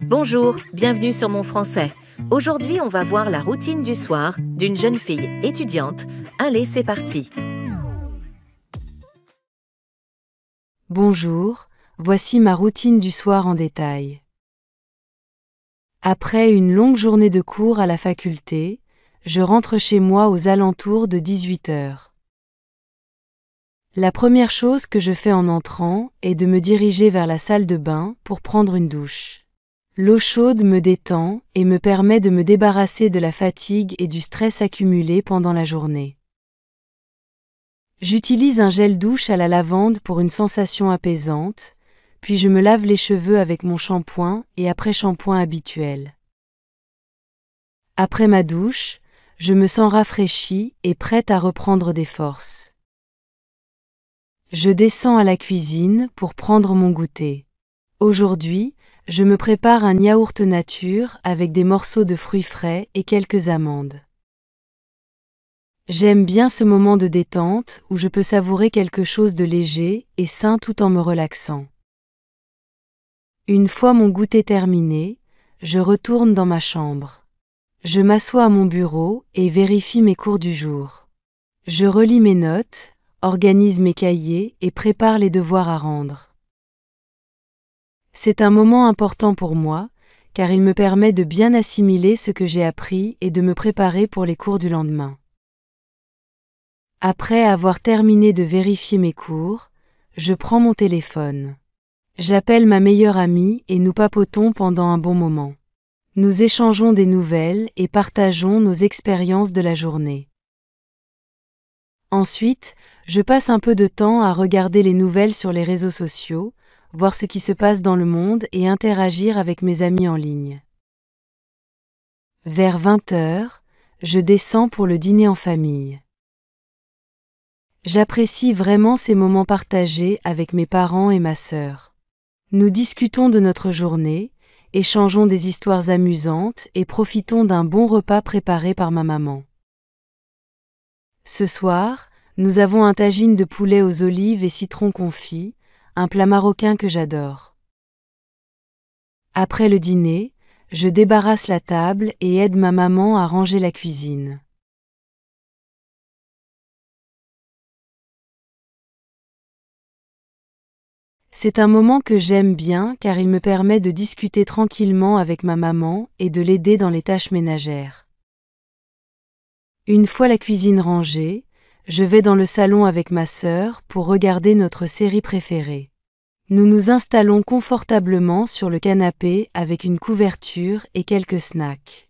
Bonjour, bienvenue sur Mon Français. Aujourd'hui, on va voir la routine du soir d'une jeune fille étudiante. Allez, c'est parti. Bonjour, voici ma routine du soir en détail. Après une longue journée de cours à la faculté, je rentre chez moi aux alentours de 18 heures. La première chose que je fais en entrant est de me diriger vers la salle de bain pour prendre une douche. L'eau chaude me détend et me permet de me débarrasser de la fatigue et du stress accumulé pendant la journée. J'utilise un gel douche à la lavande pour une sensation apaisante, puis je me lave les cheveux avec mon shampoing et après-shampoing habituel. Après ma douche, je me sens rafraîchie et prête à reprendre des forces. Je descends à la cuisine pour prendre mon goûter. Aujourd'hui, je me prépare un yaourt nature avec des morceaux de fruits frais et quelques amandes. J'aime bien ce moment de détente où je peux savourer quelque chose de léger et sain tout en me relaxant. Une fois mon goûter terminé, je retourne dans ma chambre. Je m'assois à mon bureau et vérifie mes cours du jour. Je relis mes notes, organise mes cahiers et prépare les devoirs à rendre. C'est un moment important pour moi, car il me permet de bien assimiler ce que j'ai appris et de me préparer pour les cours du lendemain. Après avoir terminé de vérifier mes cours, je prends mon téléphone. J'appelle ma meilleure amie et nous papotons pendant un bon moment. Nous échangeons des nouvelles et partageons nos expériences de la journée. Ensuite, je passe un peu de temps à regarder les nouvelles sur les réseaux sociaux, voir ce qui se passe dans le monde et interagir avec mes amis en ligne. Vers 20 heures, je descends pour le dîner en famille. J'apprécie vraiment ces moments partagés avec mes parents et ma sœur. Nous discutons de notre journée, échangeons des histoires amusantes et profitons d'un bon repas préparé par ma maman. Ce soir, nous avons un tagine de poulet aux olives et citron confit, un plat marocain que j'adore. Après le dîner, je débarrasse la table et aide ma maman à ranger la cuisine. C'est un moment que j'aime bien car il me permet de discuter tranquillement avec ma maman et de l'aider dans les tâches ménagères. Une fois la cuisine rangée, je vais dans le salon avec ma sœur pour regarder notre série préférée. Nous nous installons confortablement sur le canapé avec une couverture et quelques snacks.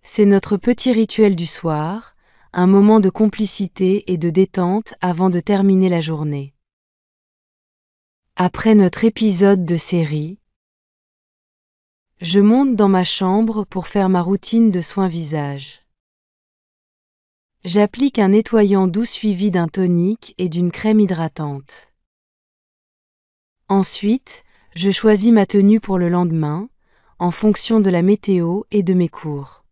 C'est notre petit rituel du soir, un moment de complicité et de détente avant de terminer la journée. Après notre épisode de série, je monte dans ma chambre pour faire ma routine de soins visage. J'applique un nettoyant doux suivi d'un tonique et d'une crème hydratante. Ensuite, je choisis ma tenue pour le lendemain, en fonction de la météo et de mes cours.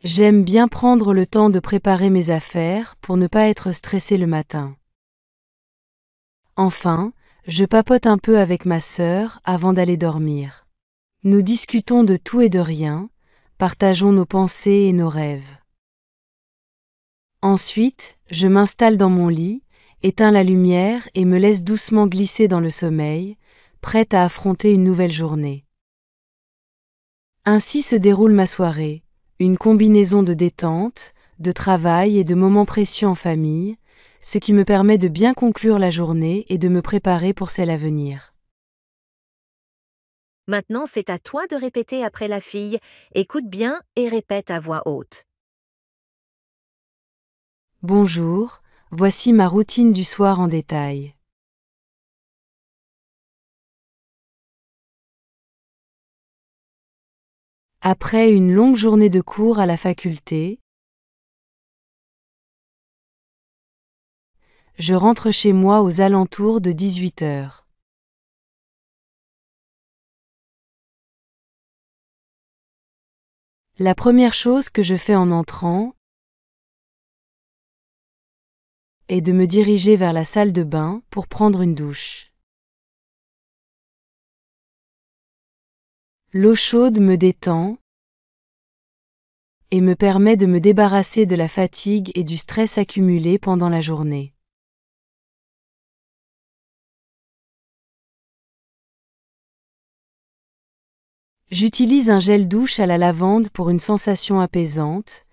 J'aime bien prendre le temps de préparer mes affaires pour ne pas être stressée le matin. Enfin, je papote un peu avec ma sœur avant d'aller dormir. Nous discutons de tout et de rien, partageons nos pensées et nos rêves. Ensuite, je m'installe dans mon lit, éteins la lumière et me laisse doucement glisser dans le sommeil, prête à affronter une nouvelle journée. Ainsi se déroule ma soirée, une combinaison de détente, de travail et de moments précieux en famille, ce qui me permet de bien conclure la journée et de me préparer pour celle à venir. Maintenant, c'est à toi de répéter après la fille. Écoute bien et répète à voix haute. Bonjour, voici ma routine du soir en détail. Après une longue journée de cours à la faculté, je rentre chez moi aux alentours de 18 heures. La première chose que je fais en entrant est de me diriger vers la salle de bain pour prendre une douche. L'eau chaude me détend et me permet de me débarrasser de la fatigue et du stress accumulé pendant la journée. J'utilise un gel douche à la lavande pour une sensation apaisante.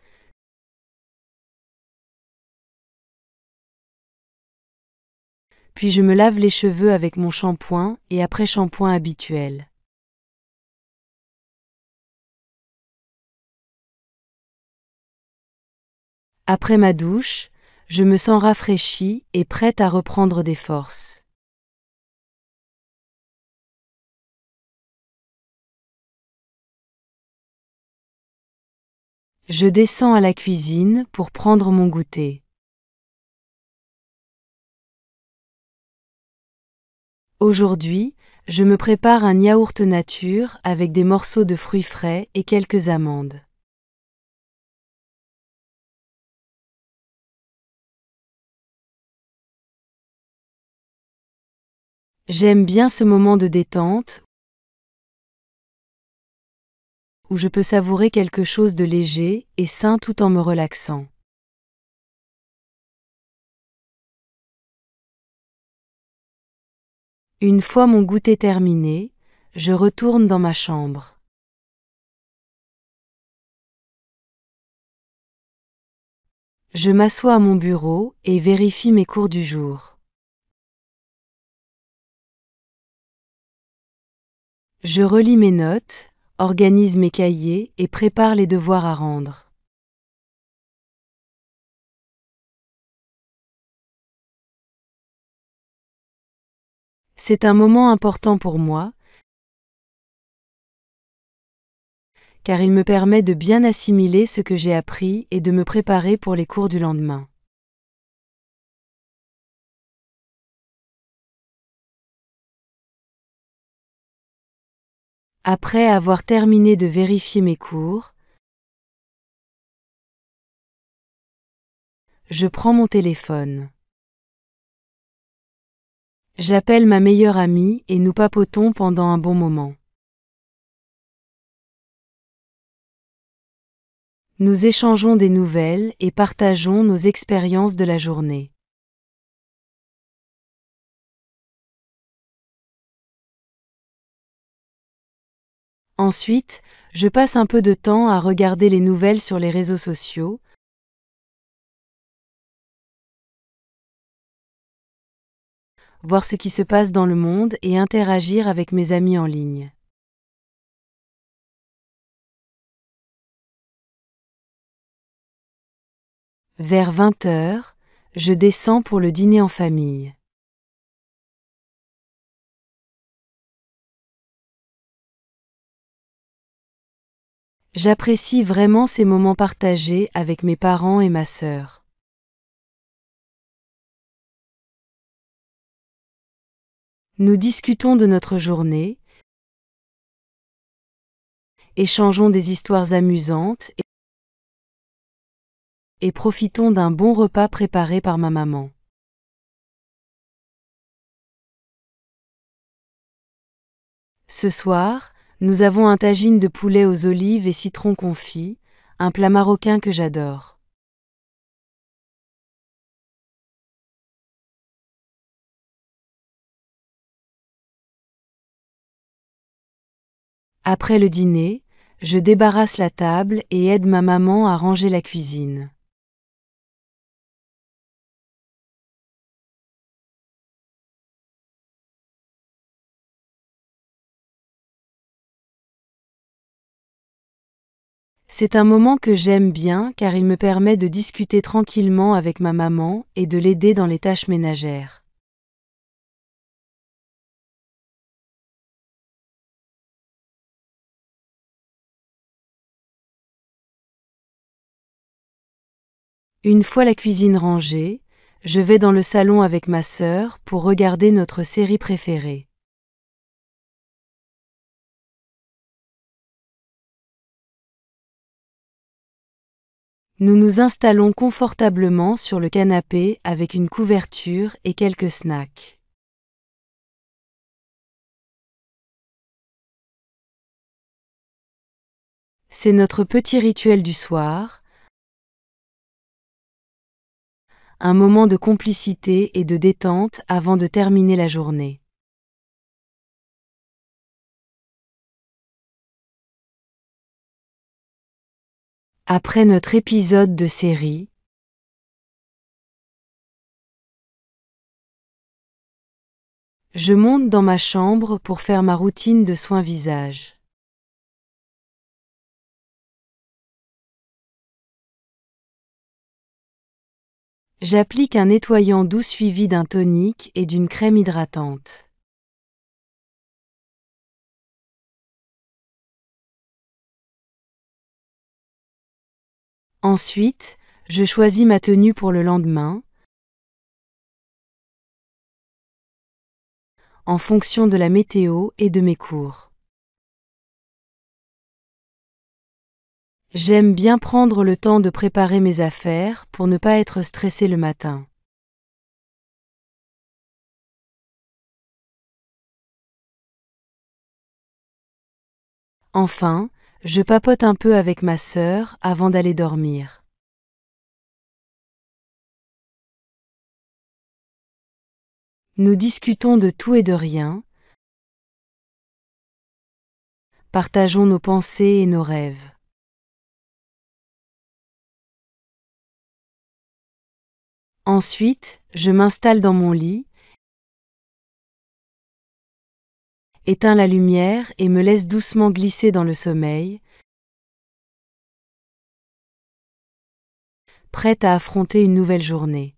Puis je me lave les cheveux avec mon shampoing et après-shampoing habituel. Après ma douche, je me sens rafraîchie et prête à reprendre des forces. Je descends à la cuisine pour prendre mon goûter. Aujourd'hui, je me prépare un yaourt nature avec des morceaux de fruits frais et quelques amandes. J'aime bien ce moment de détente où je peux savourer quelque chose de léger et sain tout en me relaxant. Une fois mon goûter terminé, je retourne dans ma chambre. Je m'assois à mon bureau et vérifie mes cours du jour. Je relis mes notes, organise mes cahiers et prépare les devoirs à rendre. C'est un moment important pour moi, car il me permet de bien assimiler ce que j'ai appris et de me préparer pour les cours du lendemain. Après avoir terminé de vérifier mes cours, je prends mon téléphone. J'appelle ma meilleure amie et nous papotons pendant un bon moment. Nous échangeons des nouvelles et partageons nos expériences de la journée. Ensuite, je passe un peu de temps à regarder les nouvelles sur les réseaux sociaux, voir ce qui se passe dans le monde et interagir avec mes amis en ligne. Vers 20 heures, je descends pour le dîner en famille. J'apprécie vraiment ces moments partagés avec mes parents et ma sœur. Nous discutons de notre journée, échangeons des histoires amusantes et profitons d'un bon repas préparé par ma maman. Ce soir, nous avons un tagine de poulet aux olives et citron confit, un plat marocain que j'adore. Après le dîner, je débarrasse la table et aide ma maman à ranger la cuisine. C'est un moment que j'aime bien car il me permet de discuter tranquillement avec ma maman et de l'aider dans les tâches ménagères. Une fois la cuisine rangée, je vais dans le salon avec ma sœur pour regarder notre série préférée. Nous nous installons confortablement sur le canapé avec une couverture et quelques snacks. C'est notre petit rituel du soir, un moment de complicité et de détente avant de terminer la journée. Après notre épisode de série, je monte dans ma chambre pour faire ma routine de soins visage. J'applique un nettoyant doux suivi d'un tonique et d'une crème hydratante. Ensuite, je choisis ma tenue pour le lendemain, en fonction de la météo et de mes cours. J'aime bien prendre le temps de préparer mes affaires pour ne pas être stressée le matin. Enfin, je papote un peu avec ma sœur avant d'aller dormir. Nous discutons de tout et de rien, partageons nos pensées et nos rêves. Ensuite, je m'installe dans mon lit, éteins la lumière et me laisse doucement glisser dans le sommeil, prête à affronter une nouvelle journée.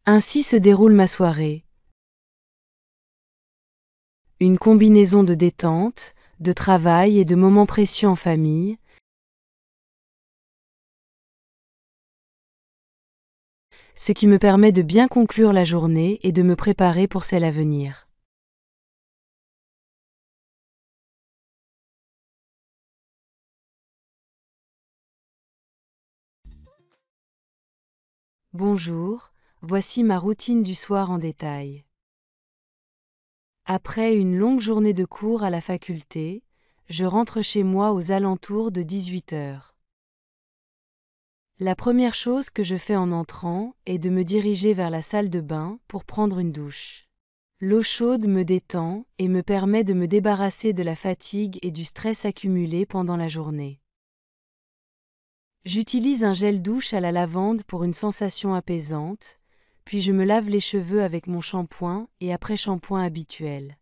Ainsi se déroule ma soirée. Une combinaison de détente, de travail et de moments précieux en famille, ce qui me permet de bien conclure la journée et de me préparer pour celle à venir. Bonjour, voici ma routine du soir en détail. Après une longue journée de cours à la faculté, je rentre chez moi aux alentours de 18 heures. La première chose que je fais en entrant est de me diriger vers la salle de bain pour prendre une douche. L'eau chaude me détend et me permet de me débarrasser de la fatigue et du stress accumulé pendant la journée. J'utilise un gel douche à la lavande pour une sensation apaisante, puis je me lave les cheveux avec mon shampoing et après-shampoing habituel.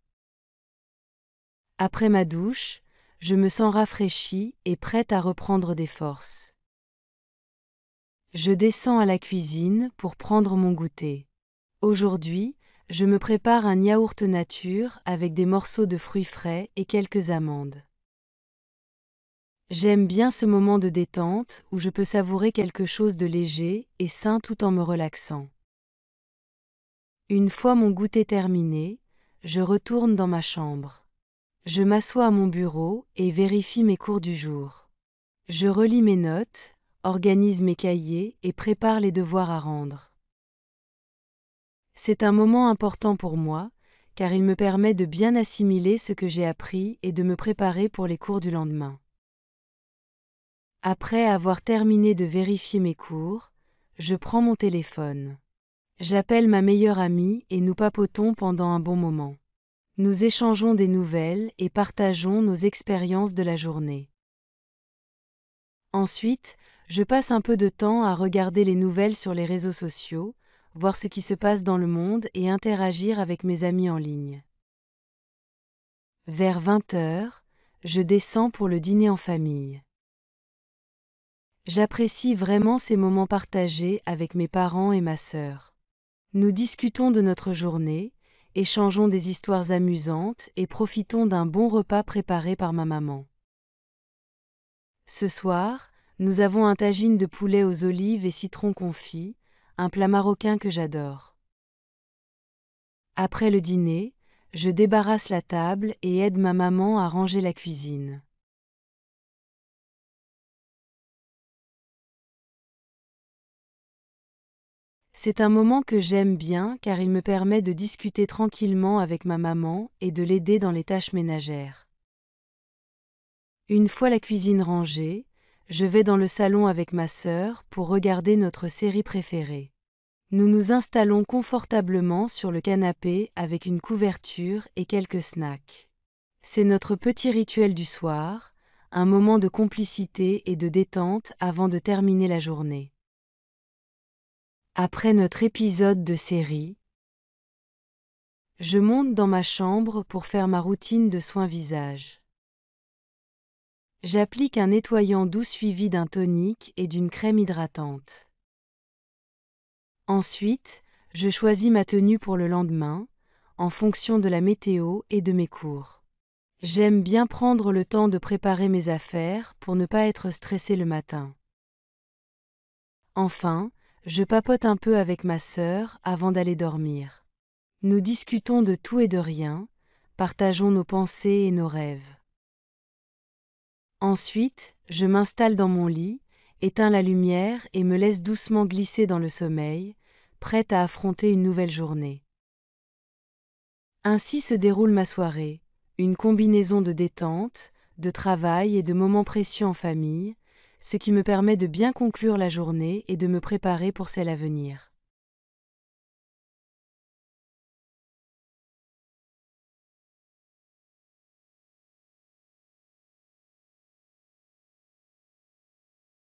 Après ma douche, je me sens rafraîchie et prête à reprendre des forces. Je descends à la cuisine pour prendre mon goûter. Aujourd'hui, je me prépare un yaourt nature avec des morceaux de fruits frais et quelques amandes. J'aime bien ce moment de détente où je peux savourer quelque chose de léger et sain tout en me relaxant. Une fois mon goûter terminé, je retourne dans ma chambre. Je m'assois à mon bureau et vérifie mes cours du jour. Je relis mes notes, organise mes cahiers et prépare les devoirs à rendre. C'est un moment important pour moi, car il me permet de bien assimiler ce que j'ai appris et de me préparer pour les cours du lendemain. Après avoir terminé de vérifier mes cours, je prends mon téléphone. J'appelle ma meilleure amie et nous papotons pendant un bon moment. Nous échangeons des nouvelles et partageons nos expériences de la journée. Ensuite, je passe un peu de temps à regarder les nouvelles sur les réseaux sociaux, voir ce qui se passe dans le monde et interagir avec mes amis en ligne. Vers 20 heures, je descends pour le dîner en famille. J'apprécie vraiment ces moments partagés avec mes parents et ma sœur. Nous discutons de notre journée, échangeons des histoires amusantes et profitons d'un bon repas préparé par ma maman. Ce soir, nous avons un tagine de poulet aux olives et citron confit, un plat marocain que j'adore. Après le dîner, je débarrasse la table et aide ma maman à ranger la cuisine. C'est un moment que j'aime bien car il me permet de discuter tranquillement avec ma maman et de l'aider dans les tâches ménagères. Une fois la cuisine rangée, je vais dans le salon avec ma sœur pour regarder notre série préférée. Nous nous installons confortablement sur le canapé avec une couverture et quelques snacks. C'est notre petit rituel du soir, un moment de complicité et de détente avant de terminer la journée. Après notre épisode de série, je monte dans ma chambre pour faire ma routine de soins visage. J'applique un nettoyant doux suivi d'un tonique et d'une crème hydratante. Ensuite, je choisis ma tenue pour le lendemain, en fonction de la météo et de mes cours. J'aime bien prendre le temps de préparer mes affaires pour ne pas être stressée le matin. Enfin, je papote un peu avec ma sœur avant d'aller dormir. Nous discutons de tout et de rien, partageons nos pensées et nos rêves. Ensuite, je m'installe dans mon lit, éteins la lumière et me laisse doucement glisser dans le sommeil, prête à affronter une nouvelle journée. Ainsi se déroule ma soirée, une combinaison de détente, de travail et de moments précieux en famille, ce qui me permet de bien conclure la journée et de me préparer pour celle à venir.